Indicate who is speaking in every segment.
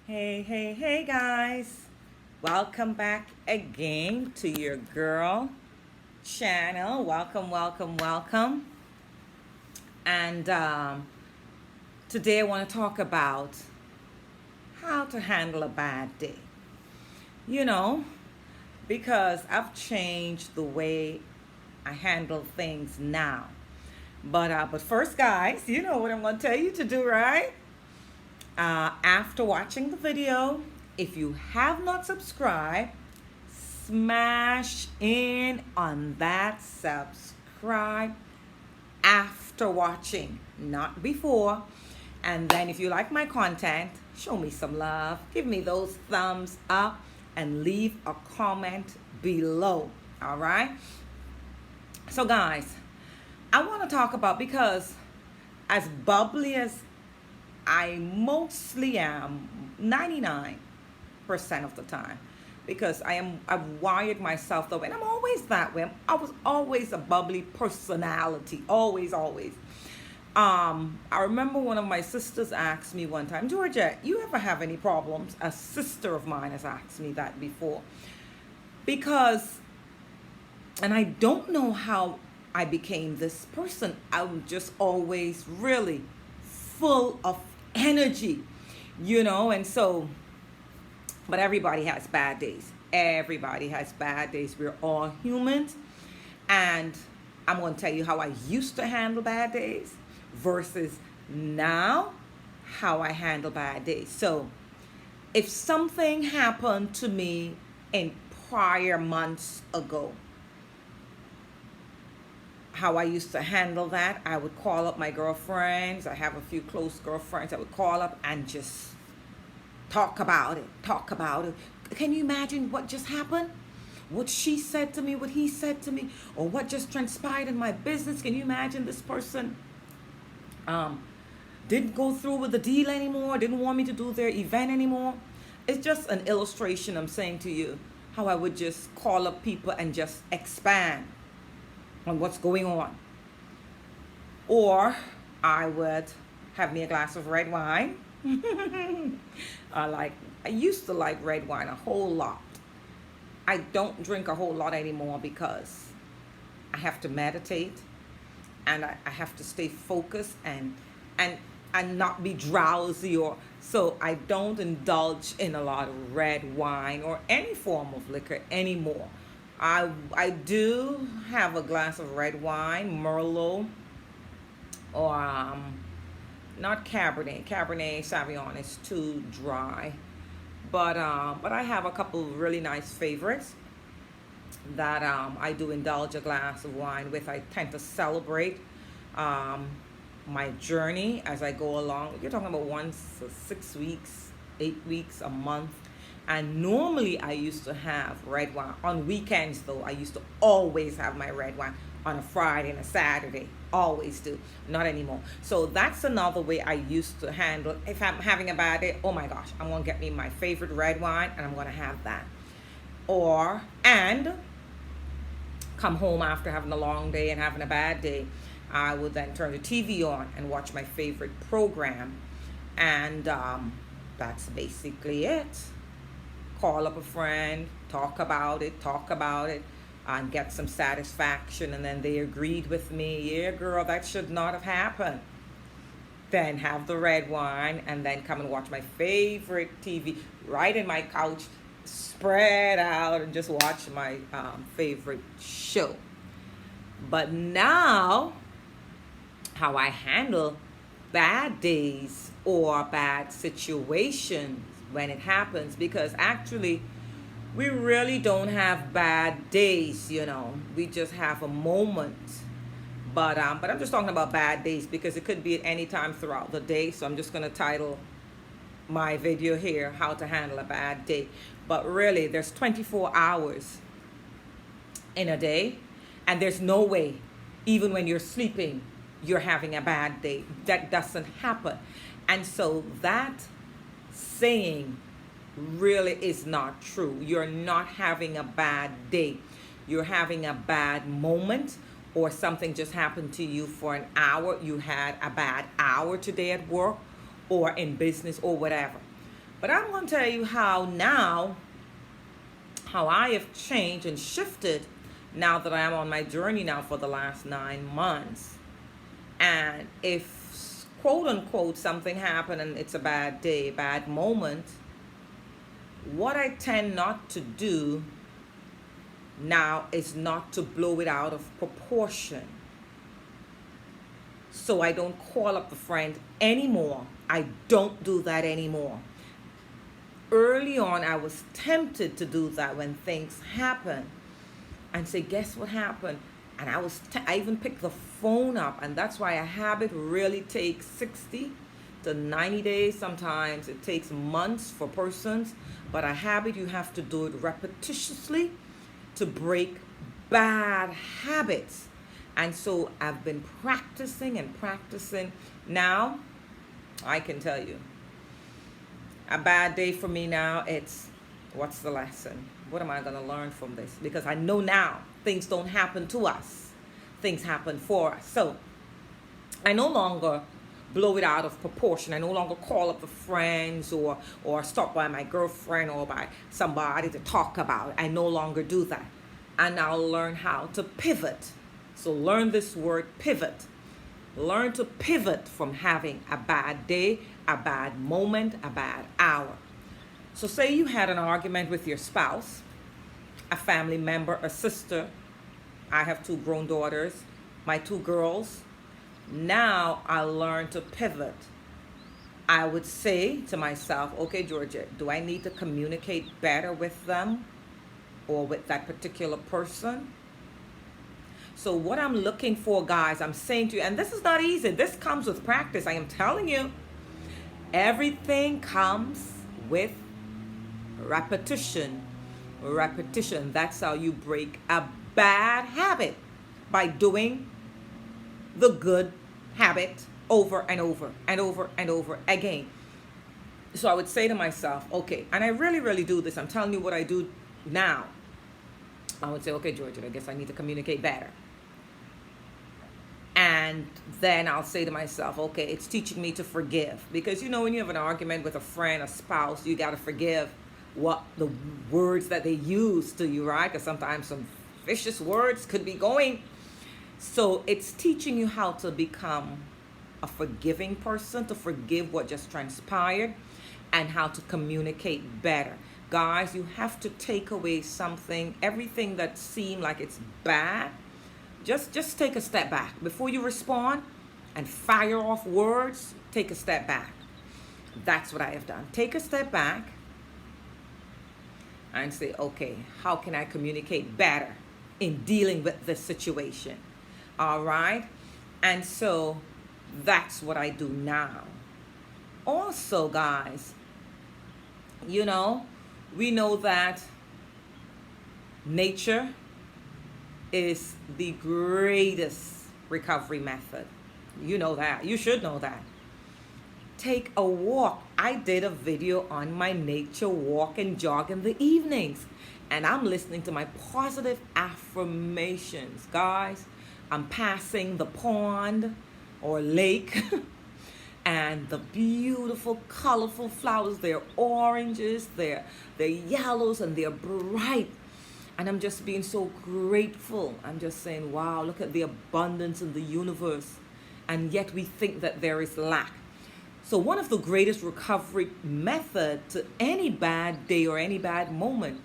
Speaker 1: Hey, guys. Welcome back again to your girl channel. Welcome. And today I want to talk about how to handle a bad day. You know, because I've changed the way I handle things now. But first, guys, you know what I'm going to tell you to do, right? After watching the video, if you have not subscribed, smash in on that subscribe after watching, not before. And then if you like my content, show me some love, give me those thumbs up, and leave a comment below. All right? So, guys, I want to talk about, because as bubbly as I mostly am, 99% of the time, because I've wired myself that way, and I'm always that way. I was always a bubbly personality, always. I remember one of my sisters asked me one time, Georgia, you ever have any problems? A sister of mine has asked me that before, because, and I don't know how I became this person. I'm just always really full of energy, and so, but everybody has bad days. Everybody has bad days. We're all humans. And I'm going to tell you how I used to handle bad days versus now how I handle bad days. So, if something happened to me in prior months ago, how I used to handle that, I would call up my girlfriends. I have a few close girlfriends. I would call up and just talk about it. Can you imagine what just happened? What she said to me, what he said to me, or what just transpired in my business? Can you imagine this person didn't go through with the deal anymore, didn't want me to do their event anymore? It's just an illustration I'm saying to you, how I would just call up people and just expand on what's going on. Or I would have me a glass of red wine. I used to like red wine a whole lot. I don't drink a whole lot anymore because I have to meditate, and I have to stay focused and and not be drowsy, or so I don't indulge in a lot of red wine or any form of liquor anymore. I do have a glass of red wine, Merlot, or not Cabernet. Cabernet Sauvignon is too dry, but I have a couple of really nice favorites that I do indulge a glass of wine with. I tend to celebrate um, my journey as I go along. You're talking about once 6 weeks, 8 weeks, a month. And normally I used to have red wine. On weekends though, I used to always have my red wine on a Friday and a Saturday. Always do. Not anymore. So that's another way I used to handle. If I'm having a bad day, oh my gosh, I'm going to get me my favorite red wine and I'm going to have that. And come home after having a long day and having a bad day, I would then turn the TV on and watch my favorite program. And that's basically it. Call up a friend, talk about it, and get some satisfaction. And then they agreed with me, yeah, girl, that should not have happened. Then have the red wine and then come and watch my favorite TV right in my couch, spread out, and just watch my favorite show. But now, how I handle bad days or bad situations when it happens, because actually we really don't have bad days, we just have a moment. But I'm just talking about bad days because it could be at any time throughout the day. So I'm just going to title my video here, how to handle a bad day. But really, there's 24 hours in a day, and there's no way, even when you're sleeping, you're having a bad day. That doesn't happen. And so that saying really is not true. You're not having a bad day. You're having a bad moment, or something just happened to you for an hour. You had a bad hour today at work or in business or whatever. But I'm going to tell you how I have changed and shifted now that I am on my journey now for the last 9 months. And if, quote unquote, something happened and it's a bad day, bad moment, what I tend not to do now is not to blow it out of proportion. So I don't call up the friend anymore. I don't do that anymore. Early on, I was tempted to do that when things happen and say, guess what happened? And I even picked the phone up, and that's why a habit really takes 60 to 90 days. Sometimes it takes months for persons, but a habit, you have to do it repetitiously to break bad habits. And so I've been practicing and practicing. Now, I can tell you, a bad day for me now, it's what's the lesson? What am I going to learn from this? Because I know now things don't happen to us, things happen for us. So I no longer blow it out of proportion. I no longer call up the friends or stop by my girlfriend or by somebody to talk about it. I no longer do that. I now learn how to pivot. So learn this word, pivot. Learn to pivot from having a bad day, a bad moment, a bad hour. So say you had an argument with your spouse, a family member, a sister. I have 2 grown daughters, my 2 girls. Now I learn to pivot. I would say to myself, okay, Georgia, do I need to communicate better with them or with that particular person? So what I'm looking for, guys, I'm saying to you, and this is not easy. This comes with practice. I am telling you, everything comes with repetition. Repetition. That's how you break a bad habit, by doing the good habit over and over and over and over again. So I would say to myself, okay, and I really, really do this. I'm telling you what I do now. I would say, okay, Georgia, I guess I need to communicate better. And then I'll say to myself, okay, it's teaching me to forgive. Because, when you have an argument with a friend, a spouse, you got to forgive what the words that they use to you, right? Because sometimes some vicious words could be going. So it's teaching you how to become a forgiving person, to forgive what just transpired, and how to communicate better. Guys, you have to take away something, everything that seemed like it's bad. Just take a step back. Before you respond and fire off words, take a step back. That's what I have done. Take a step back and say, okay, how can I communicate better in dealing with this situation? All right? And so that's what I do now. Also, guys, we know that nature is the greatest recovery method. You know that. You should know that. Take a walk. I did a video on my nature walk and jog in the evenings. And I'm listening to my positive affirmations. Guys, I'm passing the pond or lake and the beautiful, colorful flowers. They're oranges, they're yellows, and they're bright. And I'm just being so grateful. I'm just saying, wow, look at the abundance in the universe. And yet we think that there is lack. So one of the greatest recovery method to any bad day or any bad moment,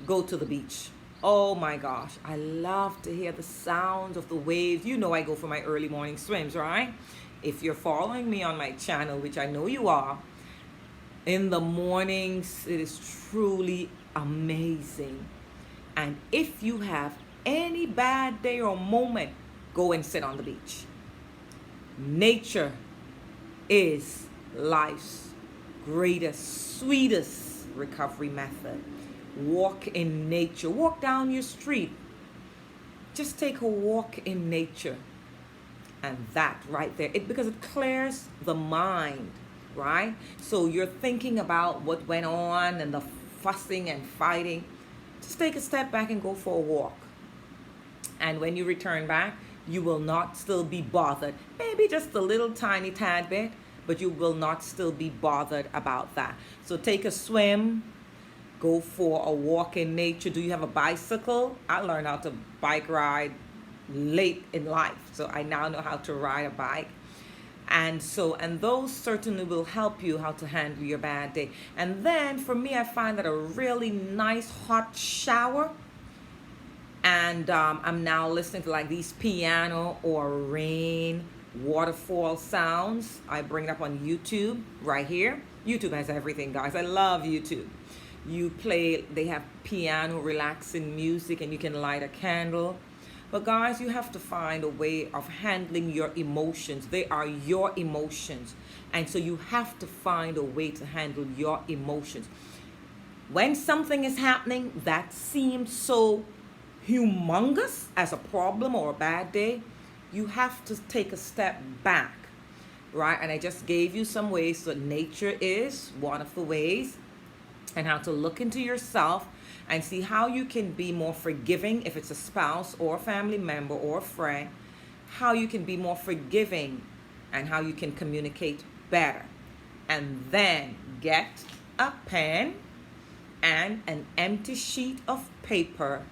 Speaker 1: go to the beach. Oh my gosh, I love to hear the sounds of the waves. I go for my early morning swims, right? If you're following me on my channel, which I know you are, in the mornings, it is truly amazing. And if you have any bad day or moment, go and sit on the beach. Nature is life's greatest, sweetest recovery method. Walk in nature. Walk down your street. Just take a walk in nature. And that right there, because it clears the mind, right? So you're thinking about what went on and the fussing and fighting. Just take a step back and go for a walk. And when you return back, you will not still be bothered. Maybe just a little tiny tad bit, but you will not still be bothered about that. So take a swim, go for a walk in nature. Do you have a bicycle? I learned how to bike ride late in life, so I now know how to ride a bike. And those certainly will help you how to handle your bad day. And then for me, I find that a really nice hot shower, and I'm now listening to like these piano or rain waterfall sounds. I bring it up on YouTube right here. YouTube has everything, guys. I love YouTube. They have piano relaxing music, and you can light a candle. But guys, you have to find a way of handling your emotions. They are your emotions. And so you have to find a way to handle your emotions. When something is happening that seems so humongous as a problem or a bad day, you have to take a step back, right? And I just gave you some ways. So nature is one of the ways, and how to look into yourself and see how you can be more forgiving if it's a spouse or a family member or a friend, how you can be more forgiving and how you can communicate better. And then get a pen and an empty sheet of paper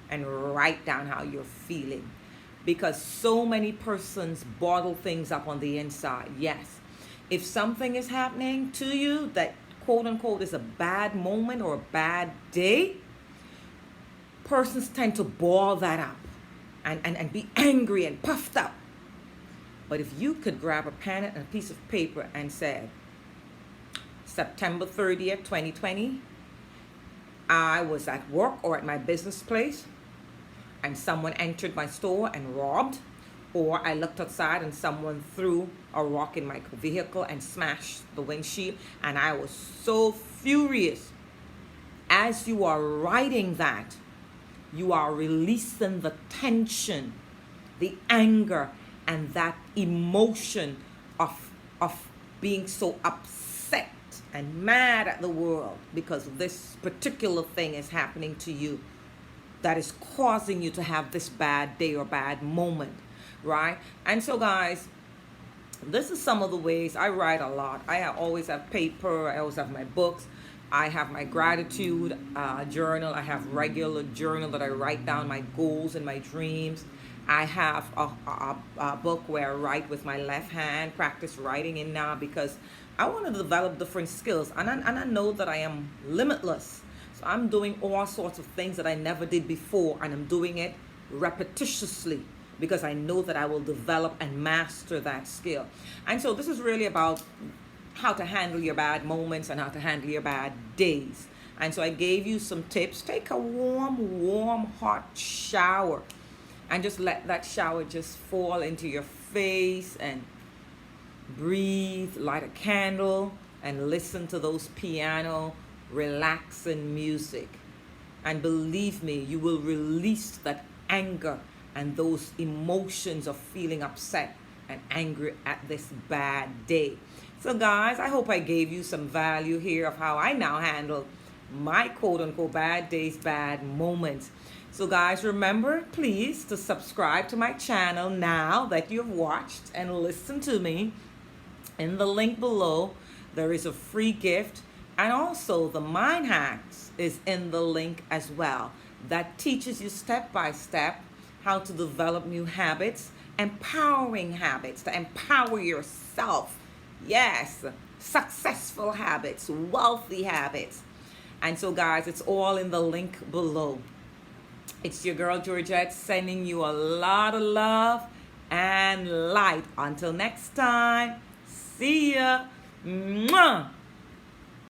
Speaker 1: and write down how you're feeling. Because so many persons bottle things up on the inside. Yes, if something is happening to you that quote unquote is a bad moment or a bad day, persons tend to ball that up and be angry and puffed up. But if you could grab a pen and a piece of paper and say, September 30th, 2020, I was at work or at my business place, and someone entered my store and robbed, or I looked outside and someone threw a rock in my vehicle and smashed the windshield, and I was so furious. As you are writing that, you are releasing the tension, the anger, and that emotion of being so upset and mad at the world because this particular thing is happening to you that is causing you to have this bad day or bad moment, right? And so guys, this is some of the ways I write a lot. I always have paper. I always have my books. I have my gratitude journal. I have regular journal that I write down my goals and my dreams. I have a book where I write with my left hand, practice writing in now, because I want to develop different skills. And I know that I am limitless. So I'm doing all sorts of things that I never did before, and I'm doing it repetitiously because I know that I will develop and master that skill. And so this is really about how to handle your bad moments and how to handle your bad days. And so I gave you some tips. Take a warm, hot shower and just let that shower just fall into your face and breathe, light a candle, and listen to those piano relaxing music. And believe me, you will release that anger and those emotions of feeling upset and angry at this bad day. So guys, I hope I gave you some value here of how I now handle my quote unquote bad days, bad moments. So guys, remember please to subscribe to my channel now that you've watched and listened to me. In the link below, there is a free gift, and also the Mind Hacks is in the link as well. That teaches you step by step how to develop new habits, empowering habits to empower yourself. Yes, successful habits, wealthy habits. And so guys, it's all in the link below. It's your girl Georgette sending you a lot of love and light. Until next time, see ya. Mwah.